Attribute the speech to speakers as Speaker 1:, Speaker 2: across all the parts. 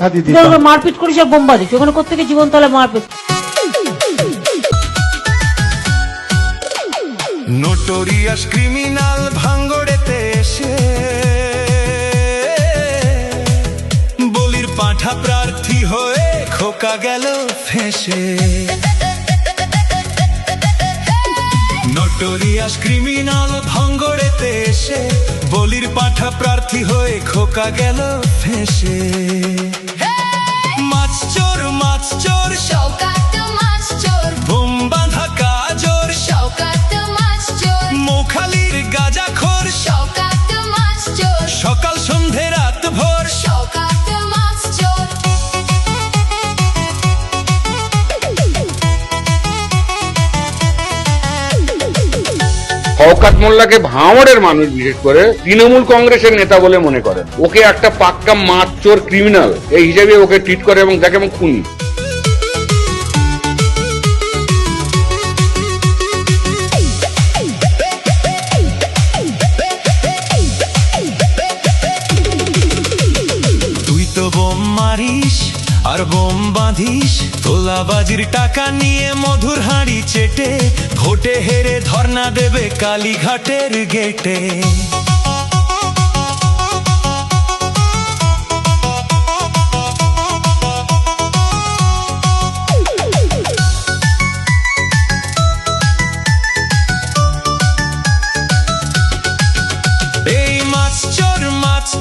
Speaker 1: মারপিট করিস আর বোম বাজিস, ওখানে কোথেকে জীবন তাহলে মারপিট।
Speaker 2: নোটোরিয়াস ক্রিমিনাল ভাঙ্গড়েতে এসে বলির পাঁঠা প্রার্থী হয়ে খোকা গেল ফেঁসে। নোটোরিয়াস ক্রিমিনাল ভাঙ্গড়েতে এসে বলির পাঁঠা প্রার্থী হয়ে খোকা গেল ফেঁসে। মাছ চোর
Speaker 3: শওকাত মাছ চোর,
Speaker 2: বোম বাঁধা কাজর
Speaker 3: শওকাত মাছ চোর,
Speaker 2: মোখালির গাঁজাখোর
Speaker 3: শওকাত মাছ চোর,
Speaker 2: সকাল সন্ধে রাত ভোর
Speaker 3: শওকাত মাছ চোর।
Speaker 4: শওকত মোল্লাকে ভাঙড়ের মানুষ বিশেষ করে তৃণমূল কংগ্রেসের নেতা বলে মনে করেন। ওকে একটা পাক্কা মাছ চোর ক্রিমিনাল এই হিসেবে ওকে ট্রিট করে এবং দেখে এবং খুনি।
Speaker 2: তুই তো বোম মারিস আর বোম বাঁধিস, তোলাবাজির টাকা নিয়ে মধুর হাঁড়ি চেটে ভোটে হেরে ধর্ণা দেবে কালীঘাটের গেটে। এই মাছ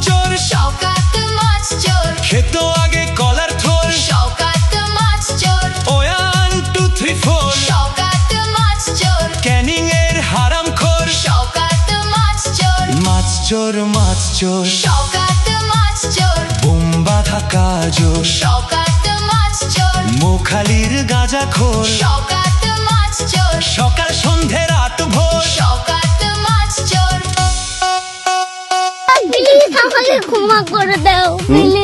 Speaker 2: চোর
Speaker 3: শওকাত মাছ চোর,
Speaker 2: খেত আগে কলার থোর
Speaker 3: শওকাত মাছ চোর,
Speaker 2: 1 2 3 4
Speaker 3: শওকাত মাছ চোর,
Speaker 2: ক্যানিং এর হারাম খোর।
Speaker 3: শওকাত মাছ চোর,
Speaker 2: মাছ চোর
Speaker 3: শওকাত মাছ চোর,
Speaker 2: বোম বাঁধা কাজর
Speaker 3: শওকাত মাছ চোর,
Speaker 2: মোখালির গাঁজাখোর
Speaker 3: শওকাত মাছ চোর,
Speaker 2: সকাল সন্ধে রাত ভোর
Speaker 3: শওকাত মাছ চোর।
Speaker 5: প্লিজ আমাকে ক্ষমা করে দাও, প্লিজ।